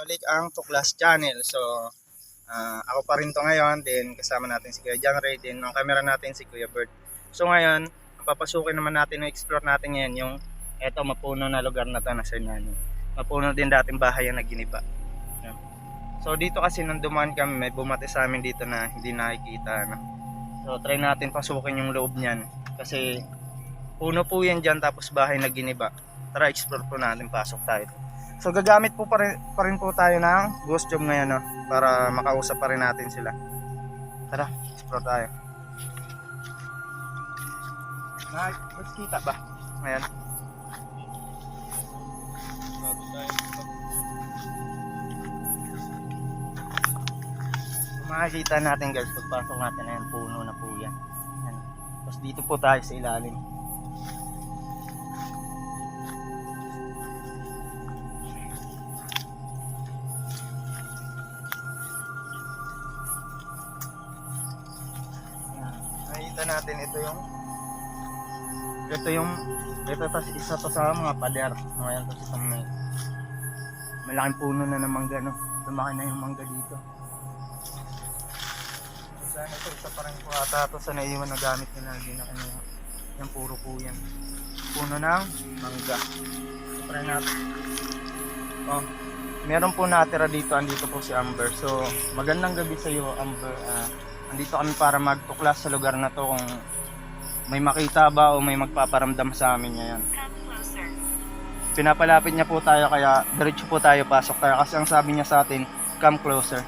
nagbabalik ang Tuklas Channel. So, ako pa rin to ngayon. Then, kasama natin si Kuya John Ray. Then, ang camera natin si Kuya Bert. So, ngayon, papasukin naman natin, explore natin ngayon yung eto mapuno na lugar na to na Sernano. Mapuno din dating bahay ang naginiba. Yan. So, dito kasi nung dumaan kami, may bumati sa amin dito na hindi nakikita. No? So, try natin pasukin yung loob niyan. Kasi, puno po yan dyan, tapos bahay na giniba. Tara, explore po natin, pasok tayo. So gagamit po pa rin po tayo ng ghost job ngayon, no? Para makausap pa rin natin sila. Tara, explore tayo. Mas kita ba? Ngayon. Makikita natin guys, pagpasok natin na yung puno na po yan. Yan. Tapos dito po tayo sa ilalim. Nakita natin ito isa to sa mga pader. Ngayon to sa may malaking puno na ng mangga, no? Lumaki na yung mangga dito. Sana ito isa pa rin po ata ito sa naiwan na gamit nila, hindi na kinuha. Yan puro po yan. Puno ng mangga. Try natin. Oh, meron po natira dito. Andito po si Amber. So magandang gabi sa iyo, Amber. Andito kami para magtuklas sa lugar na to kung may makita ba o may magpaparamdam sa amin ngayon. Pinapalapit niya po tayo, kaya diretso po tayo, pasok tayo kasi ang sabi niya sa atin, come closer.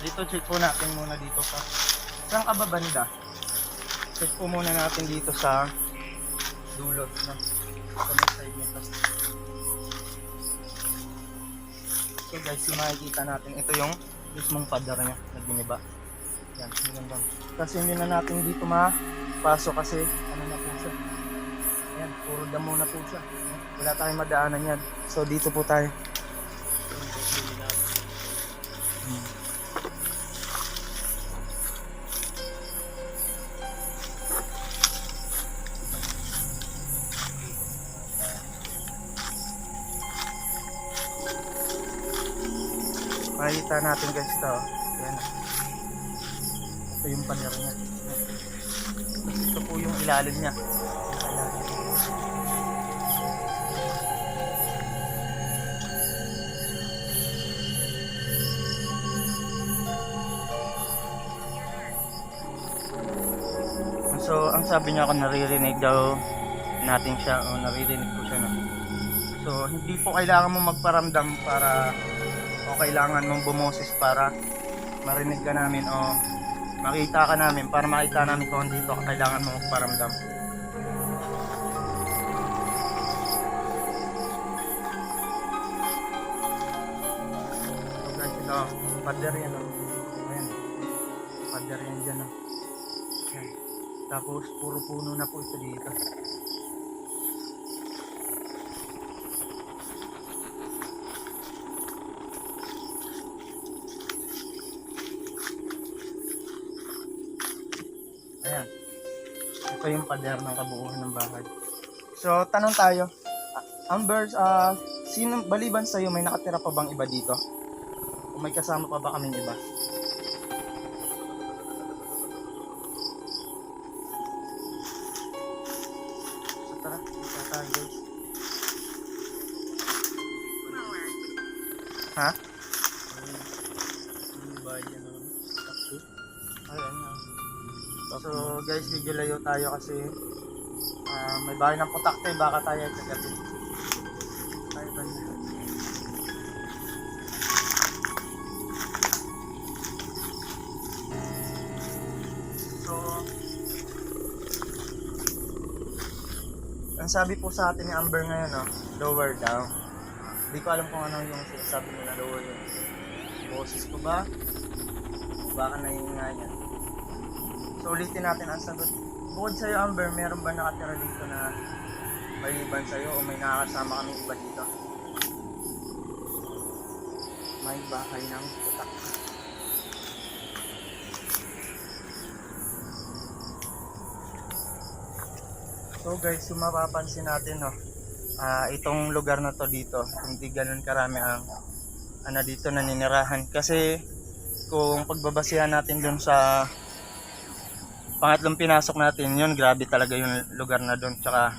Dito check po natin muna dito pa. Saan ka ba banda? Check po muna natin dito sa dulo, no? Sa next side nito. So guys, makikita natin ito yung mismong pader niya na giniba. Yan, magandang. Kasi hindi na natin dito mapasok kasi ano na po siya. Ayan, puro damo na po siya. Wala tayong madaanan yan. So dito po tayo. Makikita natin guys ito. Ayan. Ito yung pader niya. Ito po yung ilalim niya. So ang sabi niya, kung naririnig daw natin siya o naririnig ko siya, no? So hindi po kailangan mo magparamdam para o kailangan mong bumoses para marinig ka namin o makita ka namin, para makita namin kung dito kailangan mong magparamdam. So guys, ito pader yan, no? Ayan, pader yan dyan, no? Ayan. Tapos puro puno na po ito dito. Ayan. Ito yung pader ng kabuuan ng bahay. So tanong tayo, Amber, sino baliban sa'yo, may nakatira pa bang iba dito? O may kasama pa ba kaming iba? Tara, dito tayo guys. Ha? Ayan na. So guys, medyo layo tayo kasi may bahay ng putakte, baka tayo ay kagabi. Tayo banda. So ang sabi po sa atin ni Amber ngayon, no, lower daw. Hindi ko alam kung ano yung sinasabi nila lower yun. Boses ko ba? O baka naiinga yan. So ulitin natin ang sagot. Bukod sa'yo, Amber, meron ba nakatira dito na maliban sa'yo o may nakakasama kami iba dito? May bahay ng putak. So guys, yung mapapansin natin, no, itong lugar na to dito, hindi ganun karami ang dito naninirahan. Kasi kung pagbabasihan natin dun sa pangatlong pinasok natin, yun grabe talaga yung lugar na dun. Tsaka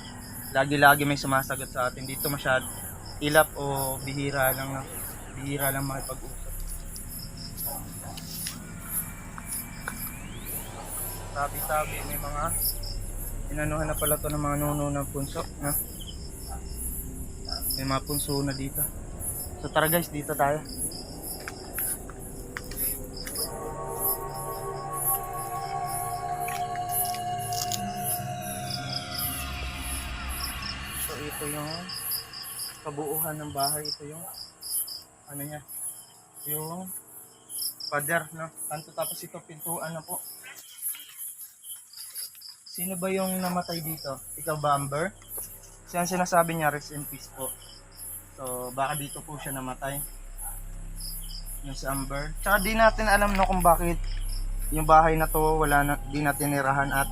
lagi-lagi may sumasagot sa atin dito, masyad ilap o bihira lang makipag-usap. Sabi may mga inanuhan na pala to ng mga nuno ng punso, no? May mga punso na dito. So tara guys, dito tayo. So ito yung kabuuhan ng bahay. Ito yung ano niya, yung pader, no? Kanto, tapos ito pintuan na po. Sino ba yung namatay dito? Ikaw ba, Amber? Siya ang sinasabi niya, rest in peace po. So baka dito po siya namatay, yung si Amber. Tsaka di natin alam, no, kung bakit yung bahay na to di na tinirahan, at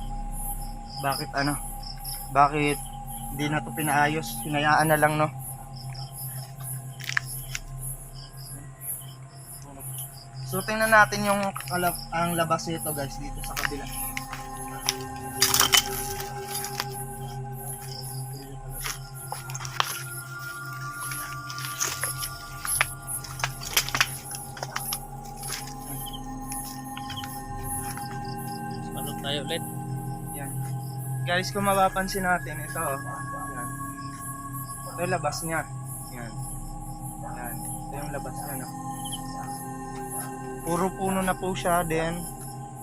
bakit di na to pinaayos, hinayaan na lang, no? So tingnan natin yung ang labas nito guys, dito sa kabila. Palot tayo ulit. Yan. Guys, kung mapapansin natin, ito, yan. Ito yung labas niya. Yan. Yan. Ito yung labas niya, no? Puro puno na po siya, then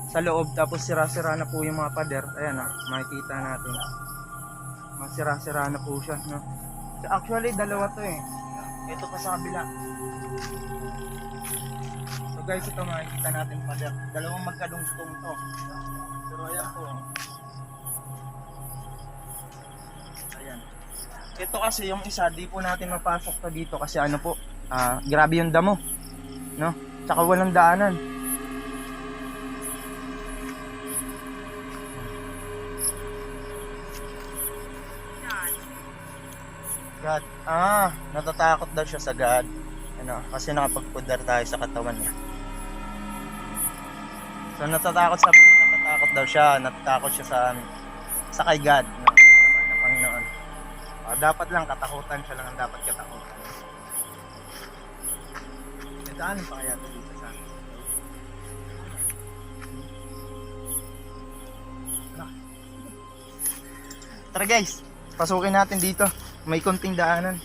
sa loob, tapos sira-sira na po yung mga pader. Ayan, makikita natin. Mga sira-sira na po siya, no? So, actually, dalawa to eh. Ito pa sa kabila. So guys, ito makikita natin pader. Dalawang magkadungtong to. Pero ayan po. Ayan. Ito kasi yung isa, di po natin mapasok to dito kasi ano po, grabe yung damo, no? Tsaka walang daanan. God. Natatakot daw siya sa God. Ano, kasi nakapagpudar tayo sa katawan niya. So natatakot daw siya, natatakot siya sa kay God, no? Sa Panginoon. Dapat lang katakutan, siya lang ang dapat katakutan. Daanan pa kaya ito dito sa akin? Tara guys, pasukin natin dito. May konting daanan.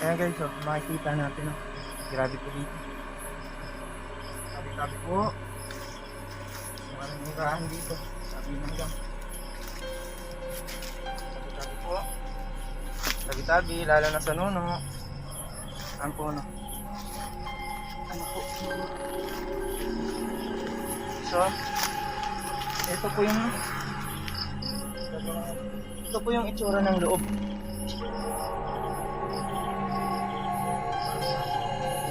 Ayan guys, makikita natin. Grabe po dito. Sabi po. Maraming murahan dito. Sabi lang. Sabi po. Tabi-tabi, lalo na sa nuno. Ang puno. Ano po? So, ito po yung itsura ng loob.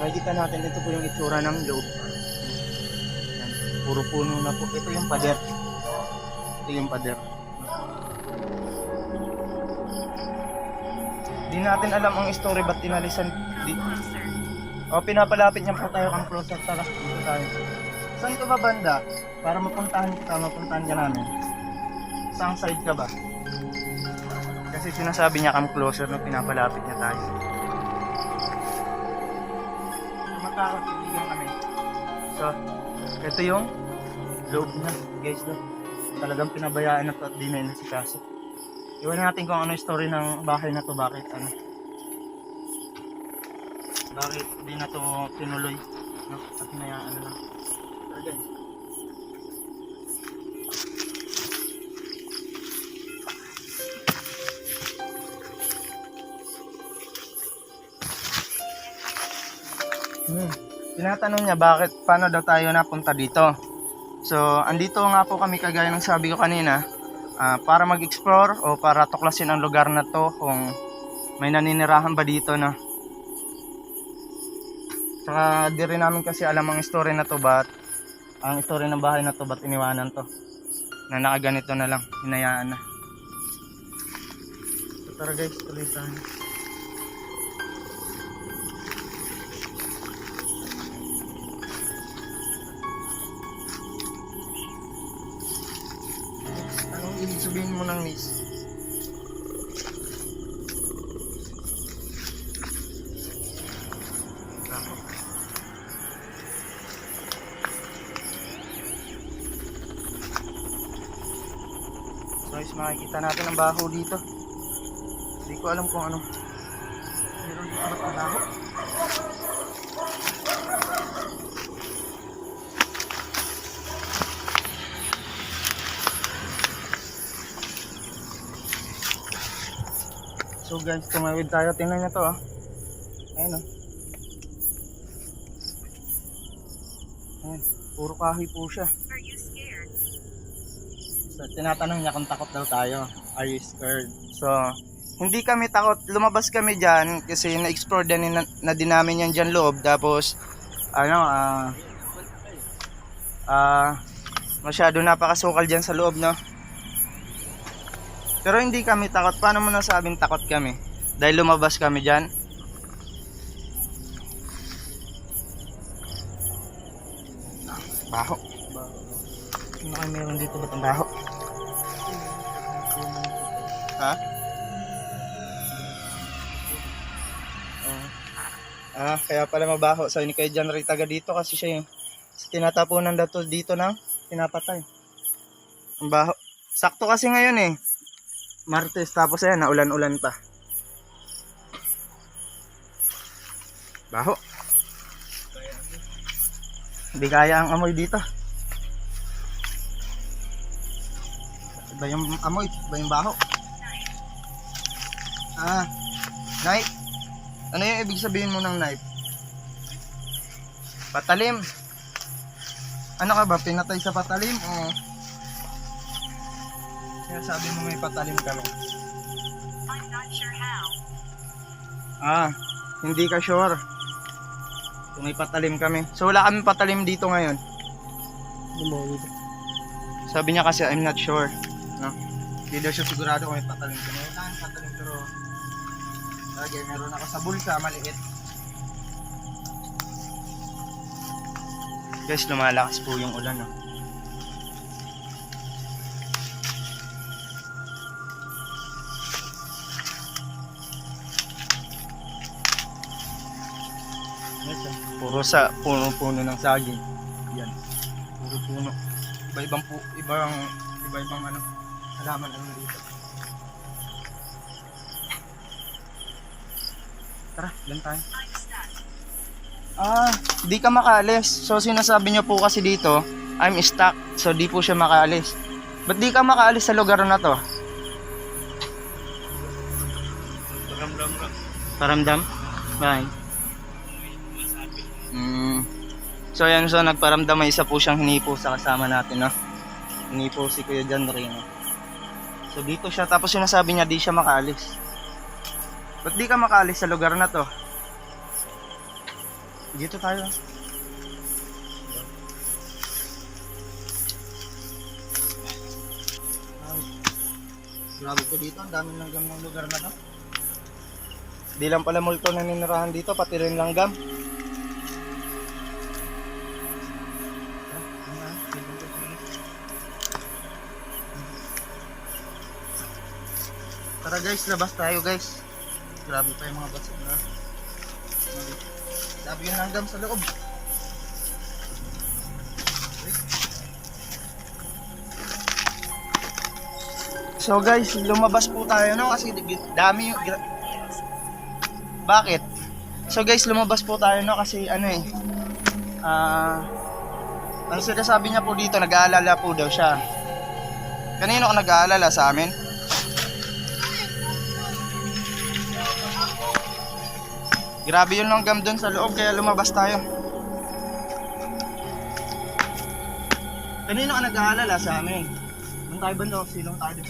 Makikita natin, ito po yung itsura ng loob. Yan, puro puno na po. Ito yung pader. Ito yung pader. Di natin alam ang story ba't tinalisan dito. Pinapalapit niya po tayo kang closer. Tara, dito tayo. Saan ka ba banda? Para mapuntahan ka namin. Saan side ka ba? Kasi sinasabi niya come closer no, pinapalapit niya tayo. Matakot, ibigan kami. So, ito yung loob niya, guys. Talagang pinabayaan na to at di na inasikaso. Iwan natin kung ano yung story ng bahay na to, bakit di na to tinuloy, no? At hinayaan na lang. So guys, tinatanong niya paano daw tayo napunta dito. So andito nga po kami, kagaya ng sabi ko kanina, para mag-explore o para tuklasin ang lugar na to, kung may naninirahan ba dito, na saka di rin namin kasi alam ang story na to, ang story ng bahay na to, ba't iniwanan to. na nakaganito na lang, hinayaan na. So tara guys, tuloy tayo. Anong ibig sabihin mo ng miss? Guys, makikita natin ang baho dito. Hindi ko alam kung ano. Meron dito ba ang baho? So guys, tumawid tayo. Tingnan nyo to ah. Ayan oh. Ayan, puro kahoy po siya. So, tinatanong niya kung takot daw tayo. Are you scared? So, hindi kami takot. Lumabas kami dyan kasi na-explore din na din namin yan dyan loob. Tapos, masyado napakasukal dyan sa loob, no? Pero hindi kami takot. Paano mo nasabing takot kami? Dahil lumabas kami dyan. Baho. Ano kayo meron dito ba itong baho? Ha? Kaya pala mabaho. Sabi ni kay John Ray taga dito kasi siya yung tinatapunan dito ng pinapatay. Ang baho. Sakto kasi ngayon eh. Martes tapos ayan, naulan-ulan pa. Baho. Hindi kaya ang amoy dito. Iba yung amoy, iba yung baho. Knife. Ano yung ibig sabihin mo ng knife? Patalim. Ano ka ba? Pinatay sa patalim? O kaya sabi mo may patalim kami? I'm not sure how. Hindi ka sure. Kung may patalim kami. So wala kami patalim dito ngayon. Sabi niya kasi I'm not sure. No? Hindi daw siya sigurado kung may patalim kami. Wala kami patalim pero lagi meron ako sa bulsa maliit. Guys, lumalakas po yung ulan, no? Puro puno ng saging. Yan. Puro puno. Iba-ibang ano, halaman ano dito. Tara, lang tayo. Di ka makaalis. So sinasabi niyo po kasi dito, I'm stuck. So di po siya makaalis. Ba't di ka makaalis sa lugar na to? Paramdam? Bye. So yan, so nagparamdam, may isa po siyang hinipo sa kasama natin, no? Hinipo si Kuya John Ray, no? So dito siya, tapos sinasabi niya di siya makaalis. Ba't di ka makaalis sa lugar na to? Dito tayo. Grabe po dito, ang daming langgam ng lugar na to. Di lang pala multo na ninirahan dito, pati rin langgam. Tara guys, labas tayo guys. Grabe pa yung mga basura. Sabi yung langgam sa loob. So guys, lumabas po tayo, no? Kasi dami yung... Bakit? So guys, lumabas po tayo, no? Kasi ano eh, ang sinasabi niya po dito, nag-aalala po daw siya. Kanino ka nag-aalala? Sa amin? Grabe yung langgam dun sa loob, kaya lumabas tayo. Kanino ka nag-aalala? Sa amin. Doon tayo banda, silong tayo dun.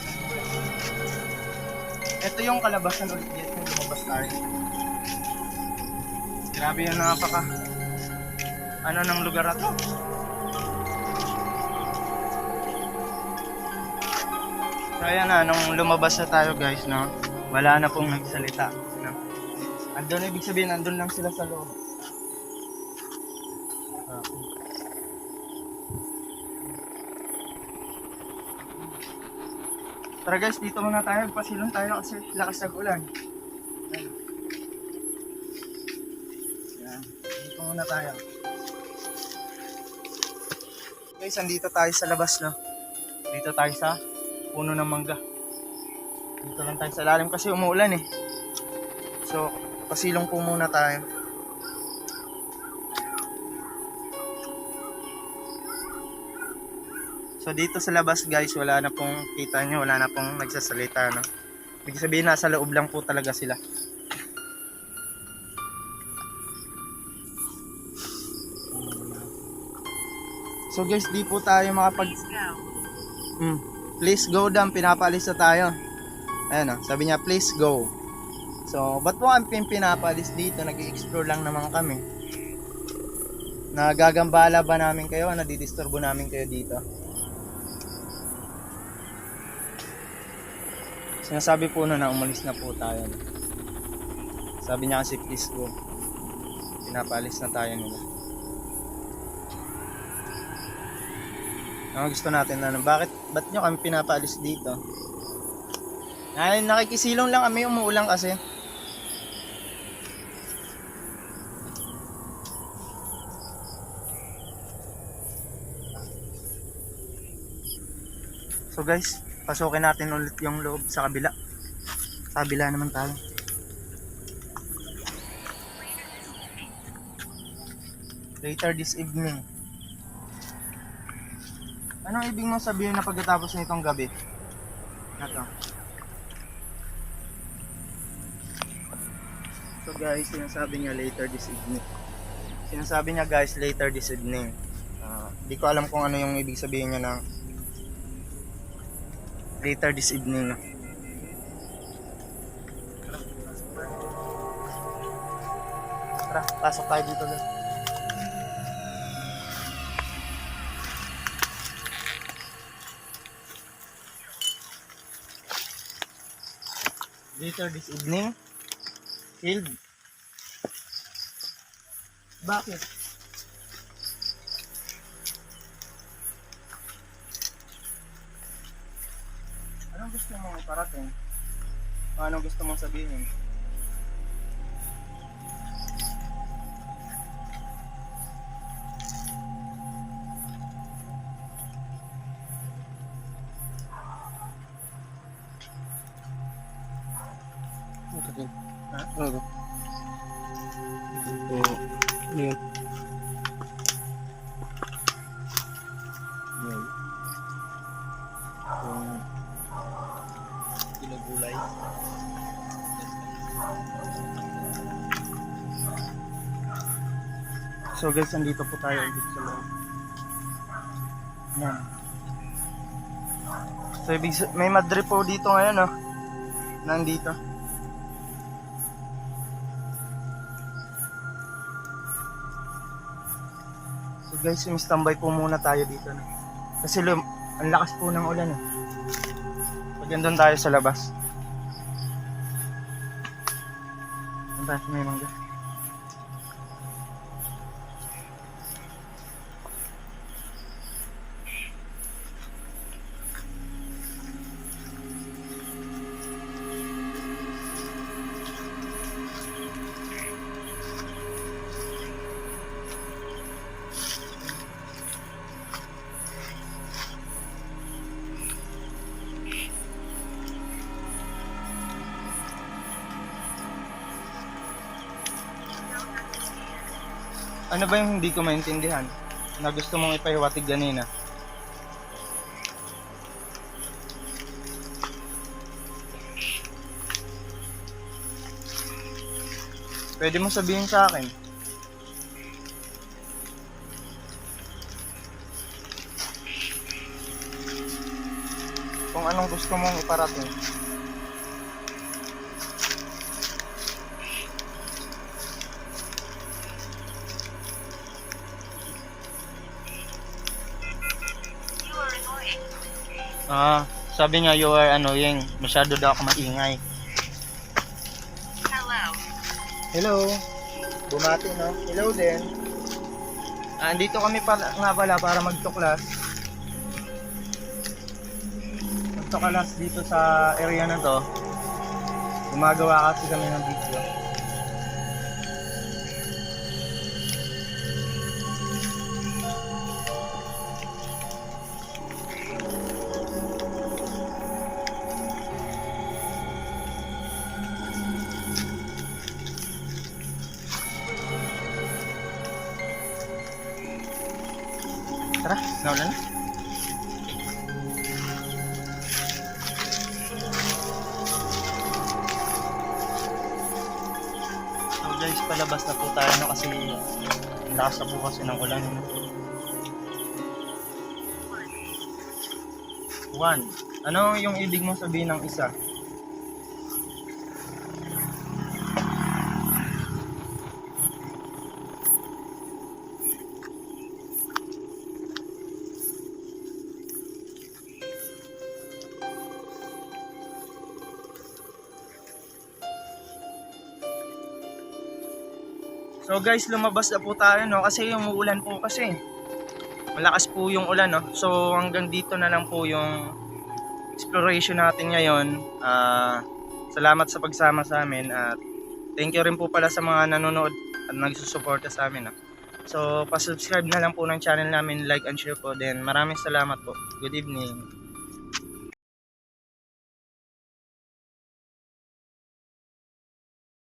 Ito yung kalabasan ulit dito, lumabas tayo. Grabe yung napaka ano ng lugar na to. So ayan na, nung lumabas na tayo guys, no, wala na pong nagsalita. No? Andun, ibig sabihin, andun lang sila sa loob. Okay. Tara guys, dito muna tayo, pasilong tayo kasi lakas ng ulan. Ayan. Ayan. Dito muna tayo. Guys, andito tayo sa labas, no. Dito tayo sa puno ng mangga. Dito lang tayo sa lalim kasi umuulan eh. So, pasilong po muna tayo. So, dito sa labas guys, wala na pong kita nyo, wala na pong nagsasalita, no. Ibig sabihin, nasa loob lang po talaga sila. So guys, di po tayo makapag... Please go. Please go down, pinapaalis na tayo. Ayan o, sabi niya please go. So, ba't po kami pinapaalis dito? Nag-i-explore lang naman kami. Nagagambala ba namin kayo? Nadidisturbo namin kayo dito? Sinasabi po na umalis na po tayo. Sabi niya kasi please go. Pinapaalis na tayo nila. Ang gusto natin na ba't nyo kami pinapaalis dito? Ay, nakikisilong lang kami, umuulan kasi. So guys, pasukin natin ulit yung loob sa kabila. Sa kabila naman tayo. Later this evening. Anong ibig mo sabihin na pagkatapos nitong gabi? Ito. So guys, sinasabi niya later this evening. Sinasabi niya guys later this evening. Di ko alam kung ano yung ibig sabihin niya ng later this evening. Tara, pasok tayo dito guys. Later this evening. Field. Bakit? Anong gusto mong iparating? Anong gusto mong sabihin? Ha? Oo. Oo. Yun. Yun. Ginagulay. So guys, nandito po tayo ulit sa loob. Yan. So may madre po dito ngayon, oh. Nandito. So guys, standby po muna tayo dito, no? Kasi ang lakas po ng ulan, eh. Pag andun tayo sa labas. Ang tayo may mangga. Ano ba yung hindi ko maintindihan na gusto mong ipahiwatig ganina? Pwede mo sabihin sa akin. Kung anong gusto mong iparating. Sabi niya, you are annoying. Masyado daw ako maingay. Hello. Hello. Bumati, no? Hello din. Andito kami nga pala para magtuklas. Magtuklas dito sa area na to. Gumagawa kasi kami ng video. Tara, naulan na. So guys, palabas na po tayo no, kasi lakas na po kasi ng ulan. No? 1. Ano yung ibig mong sabihin ng isa? So guys, lumabas na po tayo no kasi umuulan po kasi. Malakas po yung ulan no. So hanggang dito na lang po yung exploration natin ngayon. Salamat sa pagsama sa amin at thank you rin po pala sa mga nanonood at nagsusuporta sa amin no. So pa-subscribe na lang po ng channel namin, like and share po. Then maraming salamat po. Good evening.